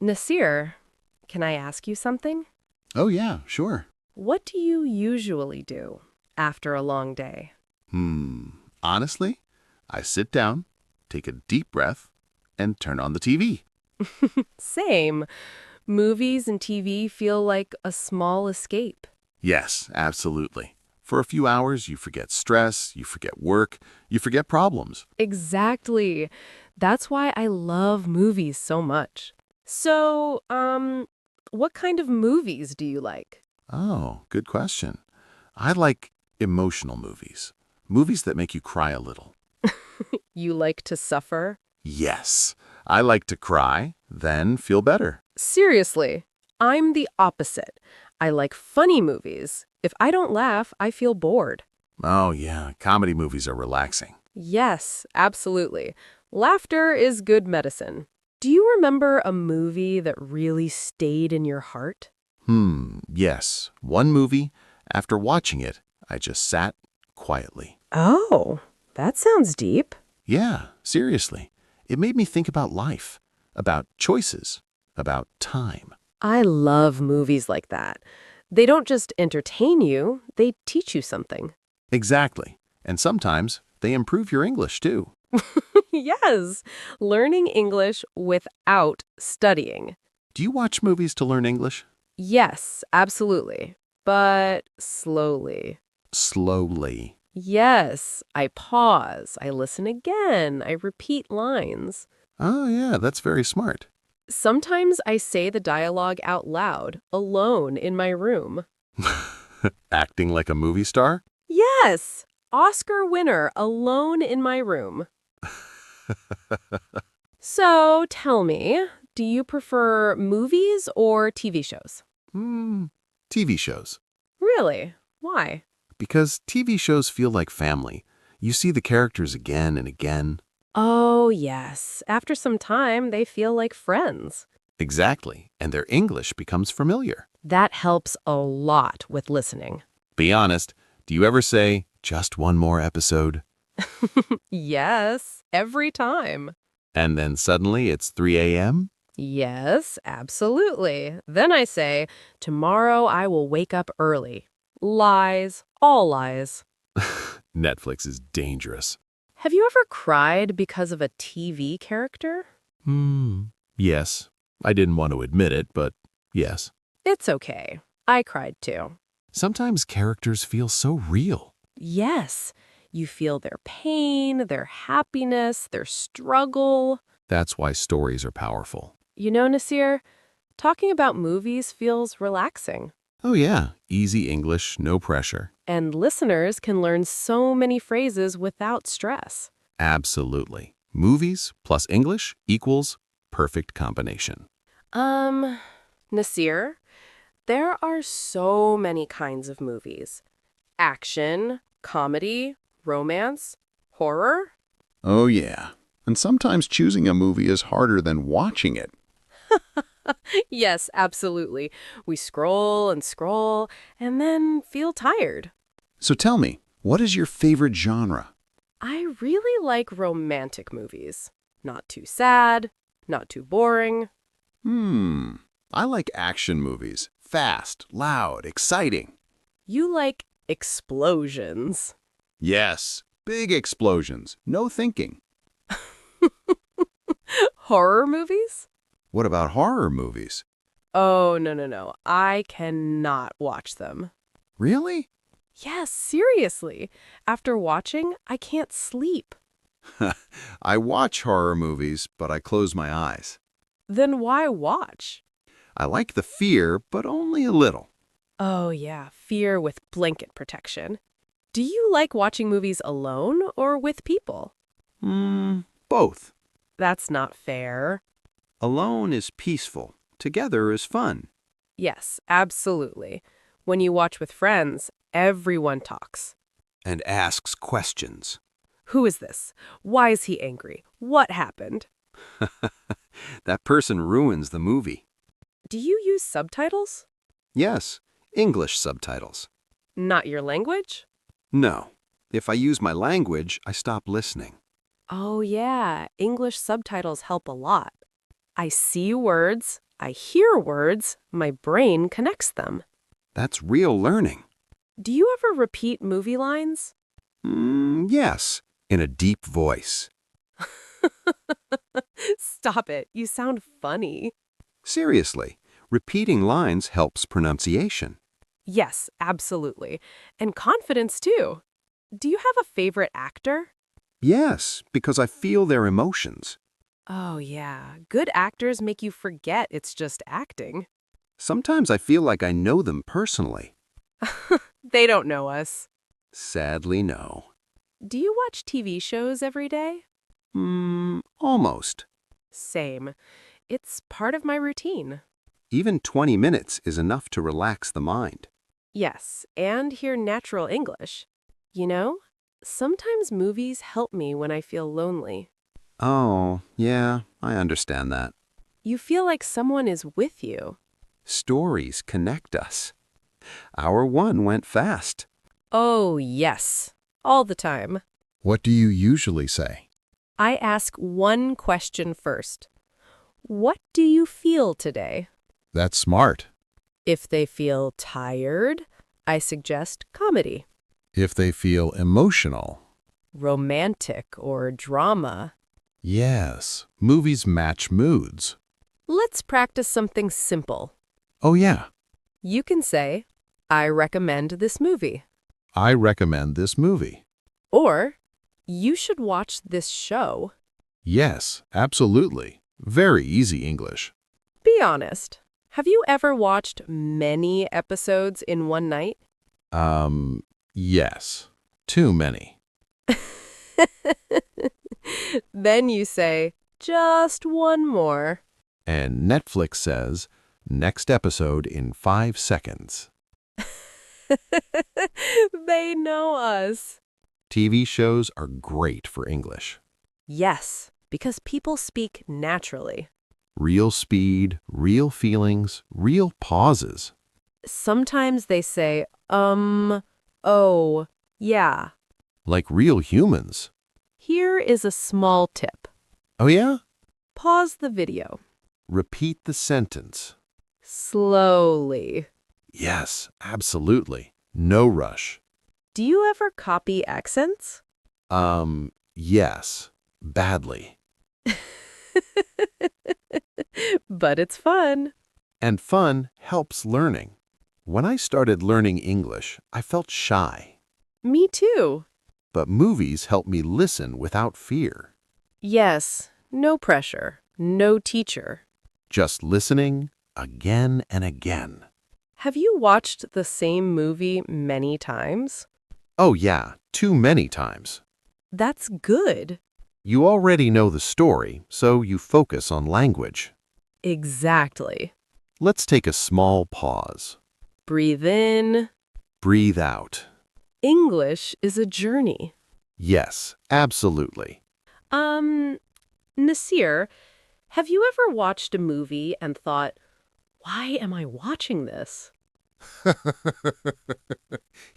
Nasir, can I ask you something? Oh, yeah, sure. What do you usually do after a long day? Honestly, I sit down, take a deep breath, and turn on the TV. Same. Movies and TV feel like a small escape. Yes, absolutely. For a few hours, you forget stress, you forget work, you forget problems. Exactly. That's why I love movies so much. So, what kind of movies do you like? Oh, good question. I like emotional movies. Movies that make you cry a little. You like to suffer? Yes, I like to cry, then feel better. Seriously, I'm the opposite. I like funny movies. If I don't laugh, I feel bored. Oh, yeah, comedy movies are relaxing. Yes, absolutely. Laughter is good medicine. Do you remember a movie that really stayed in your heart? Yes. One movie, after watching it, I just sat quietly. Oh, that sounds deep. Yeah, seriously. It made me think about life, about choices, about time. I love movies like that. They don't just entertain you, they teach you something. Exactly. And sometimes they improve your English too. Yes, learning English without studying. Do you watch movies to learn English? Yes, absolutely. But slowly. Slowly. Yes, I pause, I listen again, I repeat lines. Oh, yeah, that's very smart. Sometimes I say the dialogue out loud, alone in my room. Acting like a movie star? Yes, Oscar winner, alone in my room. So tell me, do you prefer movies or TV shows? Hmm, TV shows. Really? Why? Because TV shows feel like family. You see the characters again and again. Oh, yes. After some time, they feel like friends. Exactly. And their English becomes familiar. That helps a lot with listening. Be honest, do you ever say, just one more episode? Yes, every time. And then suddenly it's 3 a.m.? Yes, absolutely. Then I say, tomorrow I will wake up early. Lies, all lies. Netflix is dangerous. Have you ever cried because of a TV character? Yes. I didn't want to admit it, but yes. It's okay. I cried too. Sometimes characters feel so real. Yes, you feel their pain, their happiness, their struggle. That's why stories are powerful. You know, Nasir, talking about movies feels relaxing. Oh yeah, easy English, no pressure. And listeners can learn so many phrases without stress. Absolutely. Movies plus English equals perfect combination. Nasir, there are so many kinds of movies. Action, comedy, romance, horror. Oh, yeah. And sometimes choosing a movie is harder than watching it. Yes, absolutely. We scroll and scroll and then feel tired. So tell me, what is your favorite genre? I really like romantic movies. Not too sad, not too boring. I like action movies. Fast, loud, exciting. You like explosions. Yes, big explosions. No thinking. Horror movies? What about horror movies? Oh, no, no, no. I cannot watch them. Really? Yes, seriously. After watching, I can't sleep. I watch horror movies, but I close my eyes. Then why watch? I like the fear, but only a little. Oh, yeah, fear with blanket protection. Do you like watching movies alone or with people? Both. That's not fair. Alone is peaceful. Together is fun. Yes, absolutely. When you watch with friends, everyone talks. And asks questions. Who is this? Why is he angry? What happened? That person ruins the movie. Do you use subtitles? Yes, English subtitles. Not your language? No. If I use my language, I stop listening. Oh, yeah. English subtitles help a lot. I see words, I hear words, my brain connects them. That's real learning. Do you ever repeat movie lines? Yes, in a deep voice. Stop it. You sound funny. Seriously, repeating lines helps pronunciation. Yes, absolutely. And confidence, too. Do you have a favorite actor? Yes, because I feel their emotions. Oh, yeah. Good actors make you forget it's just acting. Sometimes I feel like I know them personally. They don't know us. Sadly, no. Do you watch TV shows every day? Almost. Same. It's part of my routine. Even 20 minutes is enough to relax the mind. Yes, and hear natural English. You know, sometimes movies help me when I feel lonely. Oh, yeah, I understand that. You feel like someone is with you. Stories connect us. Hour one went fast. Oh, yes. All the time. What do you usually say? I ask one question first. What do you feel today? That's smart. If they feel tired, I suggest comedy, If they feel emotional. romantic, or drama. Yes, movies match moods. Let's practice something simple. Oh yeah, You can say, I recommend this movie. I recommend this movie. Or, you should watch this show. Yes, absolutely. Very easy English. Be honest. Have you ever watched many episodes in one night? Yes. Too many. Then you say, just one more. And Netflix says, next episode in 5 seconds. They know us. TV shows are great for English. Yes, because people speak naturally. Real speed, real feelings, real pauses. Sometimes they say, oh, yeah. Like real humans. Here is a small tip. Oh yeah? Pause the video. Repeat the sentence. Slowly. Yes, absolutely. No rush. Do you ever copy accents? Yes. Badly. But it's fun. And fun helps learning. When I started learning English, I felt shy. Me too. But movies help me listen without fear. Yes, no pressure, no teacher. Just listening again and again. Have you watched the same movie many times? Oh yeah, too many times. That's good. You already know the story, so you focus on language. Exactly. Let's take a small pause. Breathe in. Breathe out. English is a journey. Yes, absolutely. Nasir, have you ever watched a movie and thought, why am I watching this?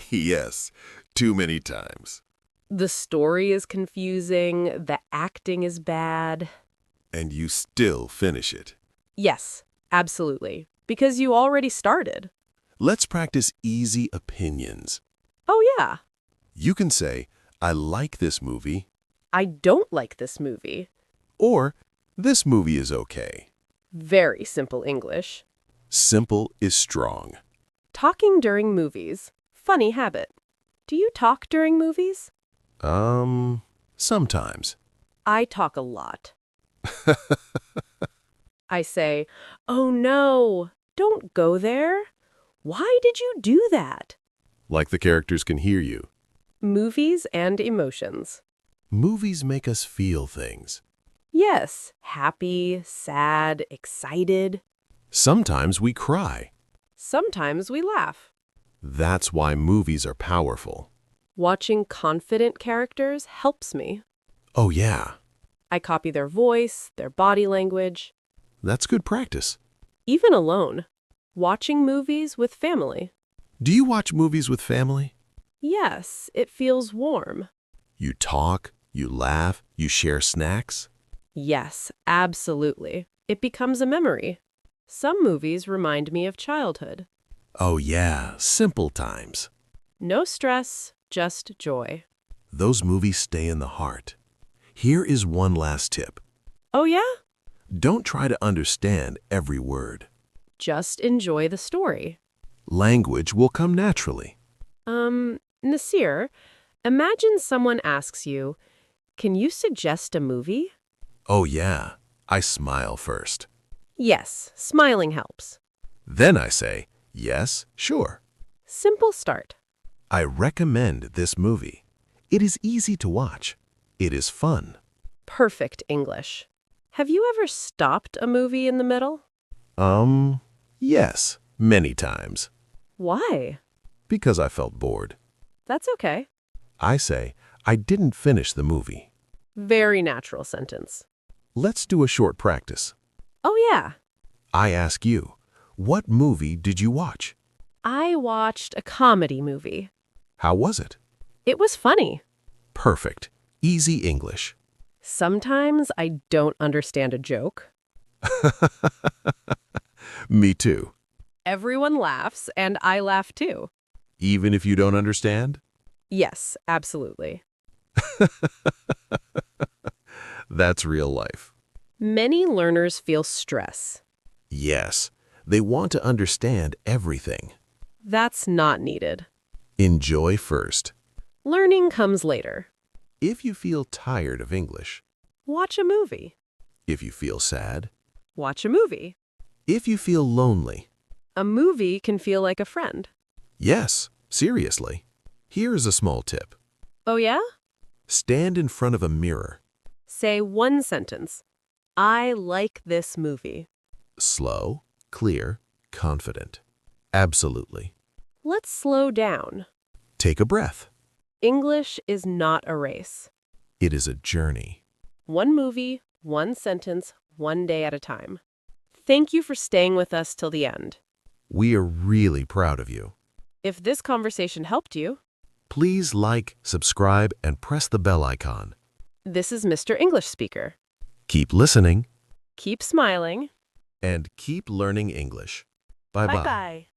Yes, too many times. The story is confusing, the acting is bad. And you still finish it. Yes, absolutely. Because you already started. Let's practice easy opinions. Oh, yeah. You can say, I like this movie, I don't like this movie. or this movie is okay. Very simple English. Simple is strong. Talking during movies. Funny habit. Do you talk during movies? Sometimes. I talk a lot. I say, oh no, don't go there. Why did you do that? Like the characters can hear you. Movies and emotions. Movies make us feel things. Yes, happy, sad, excited. Sometimes we cry. Sometimes we laugh. That's why movies are powerful. Watching confident characters helps me. Oh yeah, I copy their voice, their body language. that's good practice. Even alone. Watching movies with family. Do you watch movies with family? Yes, it feels warm. You talk, you laugh, you share snacks. Yes, absolutely. It becomes a memory. Some movies remind me of childhood. Oh yeah, simple times. No stress, just joy. Those movies stay in the heart. Here is one last tip. Oh yeah? Don't try to understand every word. Just enjoy the story. Language will come naturally. Nasir, imagine someone asks you, can you suggest a movie? Oh yeah, I smile first. Yes, smiling helps. Then I say, yes, sure. Simple start. I recommend this movie. It is easy to watch. It is fun. Perfect English. Have you ever stopped a movie in the middle? Yes, many times. Why? Because I felt bored. That's okay. I say, I didn't finish the movie. Very natural sentence. Let's do a short practice. Oh yeah. I ask you, what movie did you watch? I watched a comedy movie. How was it? It was funny. Perfect. Easy English. Sometimes I don't understand a joke. Me too. Everyone laughs, and I laugh too. Even if you don't understand? Yes, absolutely. That's real life. Many learners feel stress. Yes, they want to understand everything. That's not needed. Enjoy first. Learning comes later. If you feel tired of English, Watch a movie. if you feel sad, Watch a movie. if you feel lonely, A movie can feel like a friend. yes, seriously. Here's a small tip. Oh yeah? Stand in front of a mirror. Say one sentence. I like this movie. Slow, clear, confident. Absolutely. Let's slow down. Take a breath. English is not a race. It is a journey. One movie, one sentence, one day at a time. Thank you for staying with us till the end. We are really proud of you. If this conversation helped you, Please like, subscribe, and press the bell icon. this is Mr. English Speaker. Keep listening Keep smiling. and keep learning English. Bye-bye. Bye-bye.